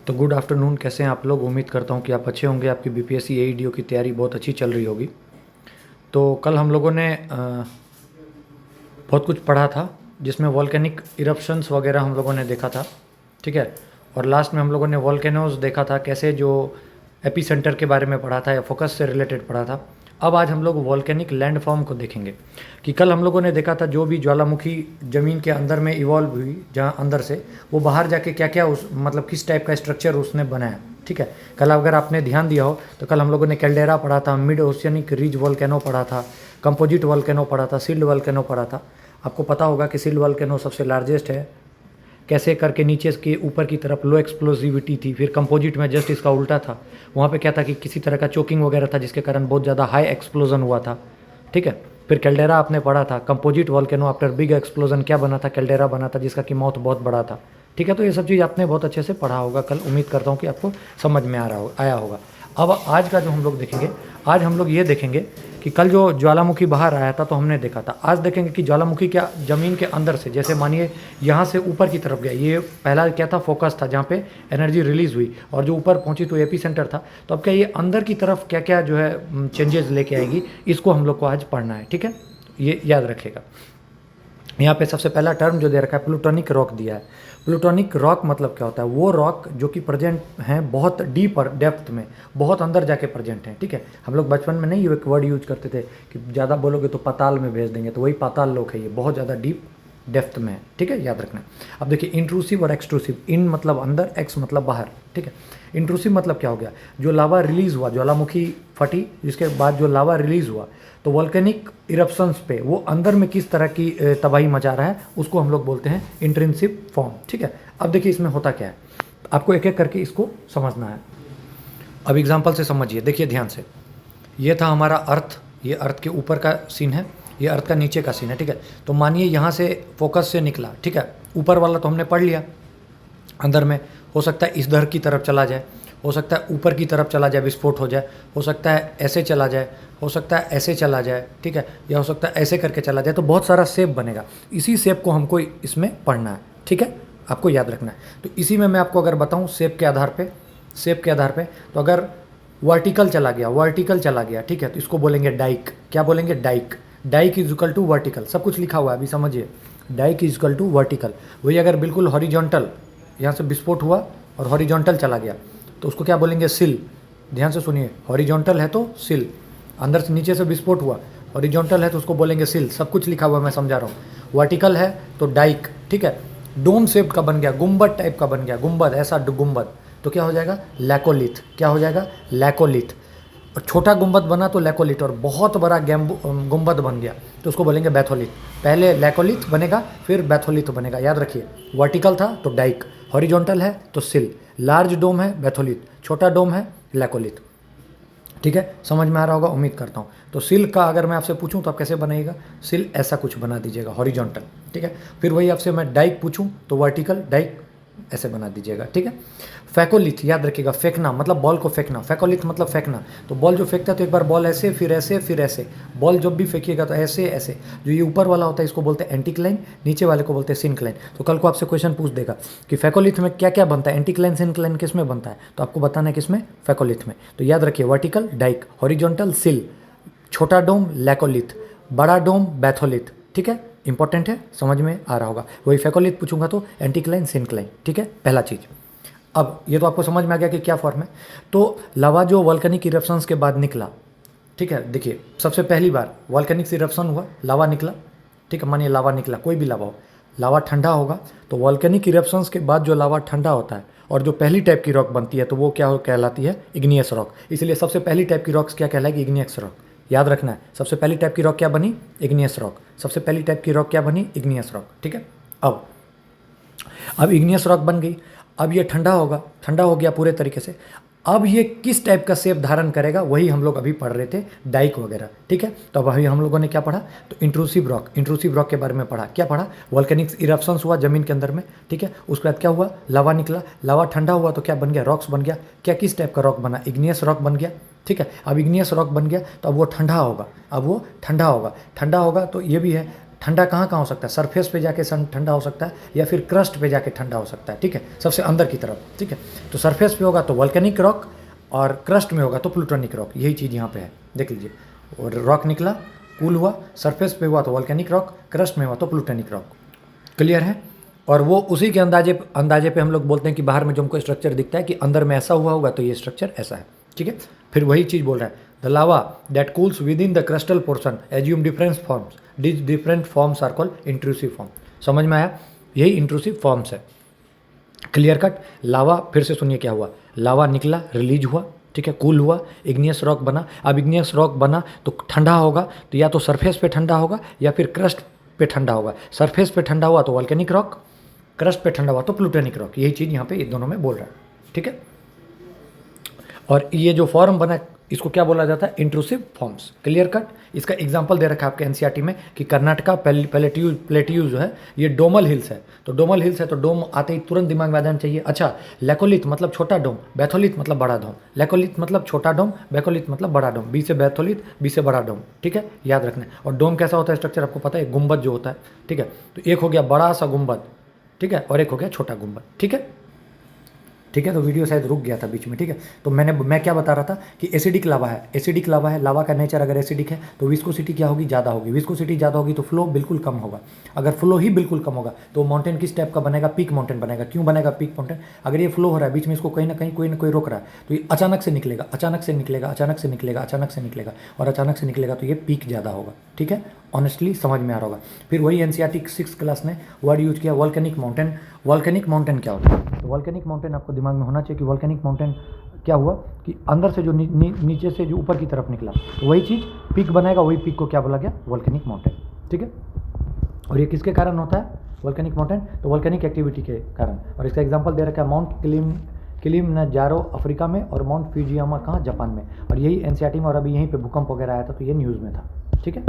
तो good afternoon, कैसे हैं आप लोग। उम्मीद करता हूँ कि आप अच्छे होंगे। आपकी बीपीएससी एईडीओ की तैयारी बहुत अच्छी चल रही होगी। तो कल हम लोगों ने बहुत कुछ पढ़ा था, जिसमें वॉल्केनिक इरप्शंस वगैरह हम लोगों ने देखा था, ठीक है। और लास्ट में हम लोगों ने वॉल्केनोज देखा था, कैसे जो एपी सेंटर के बारे में पढ़ा था या फोकस से रिलेटेड पढ़ा था। अब आज हम लोग वॉल्केनिक लैंडफॉर्म को देखेंगे कि कल हम लोगों ने देखा था जो भी ज्वालामुखी ज़मीन के अंदर में इवॉल्व हुई, जहाँ अंदर से वो बाहर जाके क्या क्या उस मतलब किस टाइप का स्ट्रक्चर उसने बनाया, ठीक है। कल अगर आपने ध्यान दिया हो तो कल हम लोगों ने कैल्डेरा पढ़ा था, मिड ओशियनिक रिज वॉल्केनो पढ़ा था, कंपोजिट वॉल्केनो पढ़ा था, सील्ड वॉल्केनो पढ़ा था। आपको पता होगा कि सील्ड वॉल्केनो सबसे लार्जेस्ट है, कैसे करके नीचे के ऊपर की तरफ लो एक्सप्लोजिविटी थी। फिर कंपोजिट में जस्ट इसका उल्टा था, वहाँ पे क्या था कि किसी तरह का चोकिंग वगैरह था, जिसके कारण बहुत ज़्यादा हाई एक्सप्लोजन हुआ था, ठीक है। फिर कैल्डेरा आपने पढ़ा था, composite volcano after big explosion क्या बना था, कैल्डेरा बना था, जिसका कि माउथ बहुत बड़ा था, ठीक है। तो ये सब चीज़ आपने बहुत अच्छे से पढ़ा होगा कल। उम्मीद करता हूँ कि आपको समझ में आया होगा। अब आज का जो हम लोग देखेंगे, आज हम लोग ये देखेंगे कि कल जो ज्वालामुखी बाहर आया था तो हमने देखा था, आज देखेंगे कि ज्वालामुखी क्या ज़मीन के अंदर से, जैसे मानिए यहाँ से ऊपर की तरफ गया, ये पहला क्या था, फोकस था जहाँ पे एनर्जी रिलीज़ हुई, और जो ऊपर पहुँची तो एपी सेंटर था। तो अब क्या ये अंदर की तरफ क्या क्या जो है चेंजेस लेके आएगी, इसको हम लोग को आज पढ़ना है, ठीक है। ये याद रखेगा। यहाँ पे सबसे पहला टर्म जो दे रखा है, प्लूटोनिक रॉक दिया है। प्लूटोनिक रॉक मतलब क्या होता है, वो रॉक जो कि प्रेजेंट हैं बहुत डीप और डेप्थ में, बहुत अंदर जाके प्रेजेंट हैं, ठीक है। हम लोग बचपन में नहीं एक वर्ड यूज करते थे कि ज़्यादा बोलोगे तो पाताल में भेज देंगे, तो वही पाताल लोक है, ये बहुत ज़्यादा डीप डेप्थ में है, ठीक है, याद रखना। अब देखिए, इंट्रूसिव और एक्सट्रूसिव, इन मतलब अंदर, एक्स मतलब बाहर, ठीक है। इंट्रूसिव मतलब क्या हो गया, जो लावा रिलीज़ हुआ, ज्वालामुखी फटी, जिसके बाद जो लावा रिलीज़ हुआ, तो वॉल्केनिक इरप्शंस पे वो अंदर में किस तरह की तबाही मचा रहा है, उसको हम लोग बोलते हैं इंट्रिंसिव फॉर्म, ठीक है। अब देखिए इसमें होता क्या है, आपको एक एक करके इसको समझना है। अब एग्जांपल से समझिए, देखिए ध्यान से। ये था हमारा अर्थ, ये अर्थ के ऊपर का सीन है, ये अर्थ का नीचे का सीन है, ठीक है। तो मानिए यहाँ से फोकस से निकला, ठीक है। ऊपर वाला तो हमने पढ़ लिया, अंदर में हो सकता है इस दर की तरफ चला जाए, हो सकता है ऊपर की तरफ चला जाए, विस्फोट हो जाए, हो सकता है ऐसे चला जाए, हो सकता है ऐसे चला जाए, ठीक है, या हो सकता है ऐसे करके चला जाए। तो बहुत सारा शेप बनेगा, इसी शेप को हमको इसमें पढ़ना है, ठीक है, आपको याद रखना है। तो इसी में मैं आपको अगर बताऊँ शेप के आधार पर, शेप के आधार पर, तो अगर वर्टिकल चला गया, वर्टिकल चला गया, ठीक है, तो इसको बोलेंगे डाइक। क्या बोलेंगे, dyke. Dyke is equal to vertical, सब कुछ लिखा हुआ है, अभी समझिए। Dyke is equal to vertical. वही अगर बिल्कुल हॉरिजॉन्टल, यहाँ से विस्फोट हुआ और हॉरिजॉन्टल चला गया, तो उसको क्या बोलेंगे, सिल। ध्यान से सुनिए, हॉरिजॉन्टल है तो सिल, अंदर से नीचे से विस्फोट हुआ, हॉरिजॉन्टल है तो उसको बोलेंगे सिल, सब कुछ लिखा हुआ है, मैं समझा रहा हूँ। वर्टिकल है तो डाइक, ठीक है। डोम शेप का बन गया, गुम्बद टाइप का बन गया, गुम्बद, ऐसा गुम्बद, तो क्या हो जाएगा, लैकोलिथ। क्या हो जाएगा, लैकोलिथ। और छोटा गुम्बद बना तो लैकोलिथ, और बहुत बड़ा गुम्बद बन गया तो उसको बोलेंगे बैथोलिथ। पहले लैकोलिथ बनेगा, फिर बैथोलिथ बनेगा, याद रखिए। वर्टिकल था तो डाइक, हॉरिजॉन्टल है तो सिल, लार्ज डोम है बैथोलिथ, छोटा डोम है लैकोलिथ, ठीक है। समझ में आ रहा होगा, उम्मीद करता हूँ। तो सिल का अगर मैं आपसे पूछूं तो आप कैसे बनाइएगा, सिल ऐसा कुछ बना दीजिएगा, हॉरिजॉन्टल, ठीक है। फिर वही आपसे मैं डाइक पूछूं तो वर्टिकल डाइक ऐसे बना दीजिएगा, ठीक है। फैकोलिथ, याद रखिएगा, फेंकना मतलब बॉल को फेंकना, फैकोलिथ मतलब फेंकना। तो बॉल जो फेंकता है तो एक बार बॉल ऐसे, फिर ऐसे, फिर ऐसे, बॉल जब भी फेंकिएगा तो ऐसे ऐसे। जो ये ऊपर वाला होता है इसको बोलते हैं एंटीक्लाइन, नीचे वाले को बोलते हैं सिनक्लाइन। तो कल को आपसे क्वेश्चन पूछ देगा कि फैकोलिथ में क्या क्या बनता है, एंटीक्लाइन सिनक्लाइन किस में बनता है, तो आपको बताना है किसमें, फैकोलिथ में। तो याद रखिए, वर्टिकल डाइक, हॉरिजॉन्टल सिल, छोटा डोम लैकोलिथ, बड़ा डोम बैथोलिथ, ठीक है। इंपॉर्टेंट है, समझ में आ रहा होगा। वही फैकोलिथ पूछूंगा तो एंटीक्लाइन सिनक्लाइन, ठीक है, पहला चीज़। अब ये तो आपको समझ में आ गया कि क्या फॉर्म है। तो लावा जो वॉल्केनिक इरप्शंस के बाद निकला, ठीक है, देखिए सबसे पहली बार वॉल्केनिक इरप्शन हुआ, लावा निकला, ठीक है। मानिए लावा निकला, कोई भी लावा हो, लावा ठंडा होगा, तो वॉल्केनिक इरप्शंस के बाद जो लावा ठंडा होता है और जो पहली टाइप की रॉक बनती है तो वो क्या कहलाती है, इग्नियस रॉक। इसलिए सबसे पहली टाइप की रॉक्स क्या कहलाएगी, इग्नियस रॉक। याद रखना है, सबसे पहली टाइप की रॉक क्या बनी, इग्नियस रॉक। सबसे पहली टाइप की रॉक क्या बनी, इग्नियस रॉक, ठीक है। अब इग्नियस रॉक बन गई, अब ये ठंडा होगा, ठंडा हो गया पूरे तरीके से। अब ये किस टाइप का शेप धारण करेगा, वही हम लोग अभी पढ़ रहे थे, डाइक वगैरह, ठीक है। तो अब अभी हम लोगों ने क्या पढ़ा, तो इंट्रूसिव रॉक, इंट्रूसिव रॉक के बारे में पढ़ा। क्या पढ़ा, वॉल्केनिक इरप्शंस हुआ ज़मीन के अंदर में, ठीक है। उसके बाद क्या हुआ, लावा निकला, लावा ठंडा हुआ तो क्या बन गया, रॉक्स बन गया। क्या किस टाइप का रॉक बना, इग्नियस रॉक बन गया, ठीक है। अब इग्नियस रॉक बन गया तो अब वो ठंडा होगा, अब वो ठंडा होगा, ठंडा होगा तो ये भी है, ठंडा कहाँ कहाँ हो सकता है, सरफेस पे जाके ठंडा हो सकता है या फिर क्रस्ट पे जाके ठंडा हो सकता है, ठीक है, सबसे अंदर की तरफ, ठीक है। तो सरफेस पे होगा तो वॉल्केनिक रॉक और क्रस्ट में होगा तो प्लूटोनिक रॉक, यही चीज़ यहाँ पे है, देख लीजिए। और रॉक निकला, कूल हुआ, सरफेस पे हुआ तो वॉल्केनिक रॉक, क्रस्ट में हुआ तो प्लूटोनिक रॉक, क्लियर है। और वो उसी के अंदाजे पे हम लोग बोलते हैं कि बाहर में जो हमको स्ट्रक्चर दिखता है कि अंदर में ऐसा हुआ होगा तो ये स्ट्रक्चर ऐसा है, ठीक है। फिर वही चीज़ बोल रहा है, the lava that cools within the crustal portion assume different forms are called intrusive form. समझ में आया, यही इंट्रूसिव फॉर्म्स है, क्लियर कट। लावा, फिर से सुनिए क्या हुआ, लावा निकला, रिलीज हुआ, ठीक है, कूल हुआ, इग्नियस रॉक बना। अब इग्नियस रॉक बना तो ठंडा होगा, तो या तो सरफेस पे ठंडा होगा या फिर क्रस्ट पे ठंडा होगा। सरफेस पे ठंडा हुआ तो वॉल्केनिक रॉक, क्रस्ट पे ठंडा हुआ तो प्लूटोनिक रॉक, यही चीज़ यहाँ पे इन दोनों में बोल रहा है, ठीक है। और ये जो फॉर्म बना इसको क्या बोला जाता है, इंट्रूसिव फॉर्म्स, क्लियर कट। इसका एग्जांपल दे रखा है आपके एनसीईआरटी में कि कर्नाटका प्लेट्यूज जो है ये डोमल हिल्स है। तो डोमल हिल्स है तो डोम आते ही तुरंत दिमाग में आ जाना चाहिए। अच्छा, लेकोलिथ मतलब छोटा डोम, बैथोलिथ मतलब बड़ा डोम। लेकोलिथ मतलब छोटा डोम, बैकोलिथ मतलब बड़ा डोम, बी से बैथोलिथ, बी से बड़ा डोम, ठीक है, याद रखना है। और डोम कैसा होता है स्ट्रक्चर आपको पता है, गुंबद जो होता है, ठीक है। तो एक हो गया बड़ा सा गुंबद, ठीक है, और एक हो गया छोटा गुंबद, ठीक है, ठीक है। तो वीडियो शायद रुक गया था बीच में, ठीक है। तो मैं क्या बता रहा था कि एसिडिक लावा है, एसिडिक लावा है, लावा का नेचर अगर एसिडिक है तो विस्कोसिटी क्या होगी, ज़्यादा होगी। विस्कोसिटी ज़्यादा होगी तो फ्लो बिल्कुल कम होगा। अगर फ्लो ही बिल्कुल कम होगा तो माउंटेन किस टाइप का बनेगा, पीक माउंटेन बनेगा। क्यों बनेगा पीक माउंटेन, अगर ये फ्लो हो रहा है बीच में इसको कहीं ना कोई रोक रहा है तो ये अचानक से निकलेगा, अचानक से निकलेगा, अचानक से निकलेगा, अचानक से निकलेगा, और अचानक से निकलेगा तो ये पीक ज़्यादा होगा, ठीक है। ऑनेस्टली समझ में आ रहा होगा। फिर वही एनसीईआरटी 6th क्लास ने वर्ड यूज किया वॉल्केनिक माउंटेन। वॉल्केनिक माउंटेन क्या होता है, तो वॉल्केनिक माउंटेन आपको दिमाग में होना चाहिए कि वॉल्केनिक माउंटेन क्या हुआ कि अंदर से जो नीचे से जो ऊपर की तरफ निकला तो वही चीज़ पीक बनाएगा, वही पीक को क्या बोला गया, वॉल्केनिक माउंटेन, ठीक है। और ये किसके कारण होता है वॉल्केनिक माउंटेन, तो वॉल्केनिक एक्टिविटी के कारण। और इसका एग्जाम्पल दे रखा है माउंट किलिमंजारो अफ्रीका में और माउंट फ्यूजियामा कहाँ, जापान में। और यही एनसीईआरटी में, और अभी यहीं पे भूकंप वगैरह आया था तो ये न्यूज़ में था, ठीक है।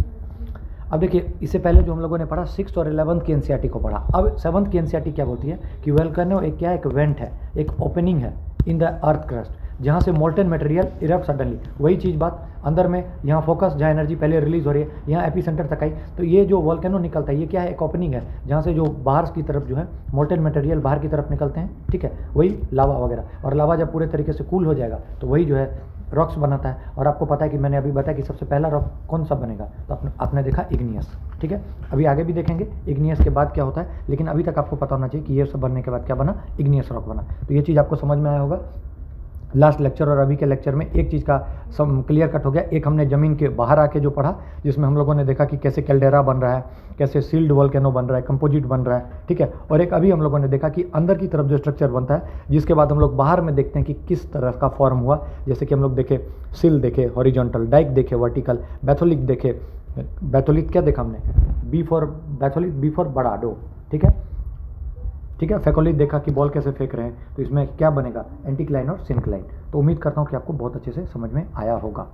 अब देखिए इससे पहले जो हम लोगों ने पढ़ा 6th और 11th की एनसीईआरटी को पढ़ा। अब 7th की एनसीईआरटी क्या बोलती है कि वोल्केनो एक क्या है, एक वेंट है, एक ओपनिंग है इन द अर्थ क्रस्ट, जहाँ से मोल्टन मटेरियल इरप्ट सडनली। वही चीज़ बात अंदर में, यहाँ फोकस जहाँ एनर्जी पहले रिलीज हो रही है, यहाँ एपीसेंटर तक आई। तो ये जो वोल्केनो निकलता है ये क्या है, एक ओपनिंग है जहाँ से जो बाहर की तरफ जो है मोल्टन मटेरियल बाहर की तरफ निकलते हैं, ठीक है, वही लावा वगैरह। और लावा जब पूरे तरीके से कूल हो जाएगा तो वही जो है रॉक्स बनाता है। और आपको पता है कि मैंने अभी बताया कि सबसे पहला रॉक कौन सा बनेगा, तो आपने देखा इग्नियस, ठीक है। अभी आगे भी देखेंगे इग्नियस के बाद क्या होता है, लेकिन अभी तक आपको पता होना चाहिए कि ये सब बनने के बाद क्या बना, इग्नियस रॉक बना। तो ये चीज़ आपको समझ में आया होगा। लास्ट लेक्चर और अभी के लेक्चर में एक चीज़ का सब क्लियर कट हो गया। एक हमने ज़मीन के बाहर आके जो पढ़ा, जिसमें हम लोगों ने देखा कि कैसे कैल्डेरा बन रहा है, कैसे सील्ड वोल्केनो बन रहा है, कंपोजिट बन रहा है, ठीक है। और एक अभी हम लोगों ने देखा कि अंदर की तरफ जो स्ट्रक्चर बनता है, जिसके बाद हम लोग बाहर में देखते हैं कि किस तरह का फॉर्म हुआ। जैसे कि हम लोग देखे सिल देखे, हॉरिजॉन्टल डाइक देखे, वर्टिकल, बैथोलिक देखे। बैथोलिक क्या देखा हमने, बी फॉर बैथोलिक, बी फॉर बड़ा डो, ठीक है, ठीक है। फैकोलिथ देखा कि बॉल कैसे फेंक रहे हैं, तो इसमें क्या बनेगा, एंटीक्लाइन और सिंक्लाइन। तो उम्मीद करता हूँ कि आपको बहुत अच्छे से समझ में आया होगा।